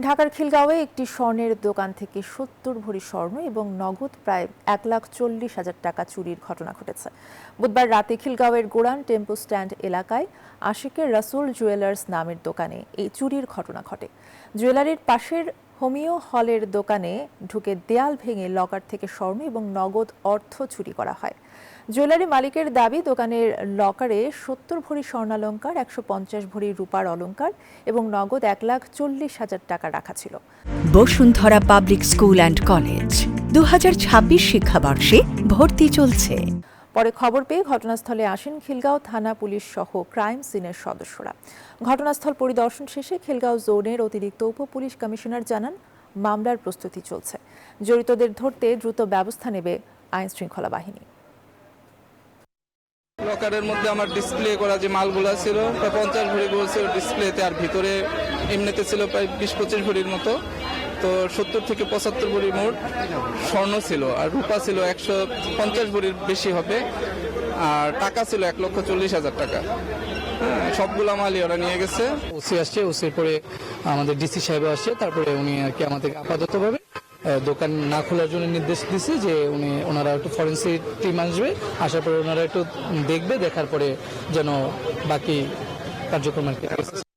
ঢাকার খিলগাঁওয়ে একটি স্বর্ণের দোকান থেকে ৭০ ভরি স্বর্ণ এবং নগদ প্রায় ১,৪০,০০০ টাকা চুরির ঘটনা ঘটেছে। বুধবার রাতে খিলগাঁওয়ের গোরান টেম্পো স্ট্যান্ড এলাকায় আশিকের রাসুল জুয়েলার্স নামের দোকানে এই চুরির ঘটনা ঘটে। জুয়েলারির পাশের হোমিও হলের দোকানে ঢুকে দেয়াল ভেঙে লকার থেকে স্বর্ণ এবং নগদ অর্থ চুরি করা হয়। জুয়েলারি মালিকের দাবি, দোকানের লকারে ৭০ ভরি স্বর্ণালংকার, ১৫০ ভরি রূপার অলংকার এবং নগদ ১,৪০,০০০ টাকা রাখা ছিল। Bashundhara public school and college ২০২৬ শিক্ষাবর্ষে ভর্তি চলছে। পরে খবর পেয়ে ঘটনাস্থলে আসেন খিলগাঁও থানা পুলিশ সহ ক্রাইম সিনের সদস্যরা। ঘটনাস্থল পরিদর্শন শেষে খিলগাঁও জোনের অতিরিক্ত উপ পুলিশ কমিশনার জানান, মামলার প্রস্তুতি চলছে। জড়িতদের ধরতে দ্রুত ব্যবস্থা নেবে আইন শৃঙ্খলা বাহিনী। লকারের মধ্যে আমার ডিসপ্লে করা যে মালগুলো ছিল প্রায় 50 ভরি ছিল ডিসপ্লেতে, আর ভিতরে এমনিতে ছিল প্রায় 20-25 ভরির মতো। তো 70 থেকে 75 ভরি মোট স্বর্ণ ছিল, আর রূপা ছিল 150 ভরির বেশি হবে, আর টাকা ছিল 1,40,০০০ টাকা। সবগুলা মালই ওরা নিয়ে গেছে। ওসি আসছে, ওসির পরে আমাদের ডিসি সাহেব আসছে, তারপরে উনি আর কি আমাদের আপাততভাবে দোকান না খোলার জন্য নির্দেশ দিচ্ছে যে ওনারা একটু ফরেন্সিক টিম আসবে, আসার পরে ওনারা একটু দেখবে, দেখার পরে যেন বাকি কার্যক্রম আর কি।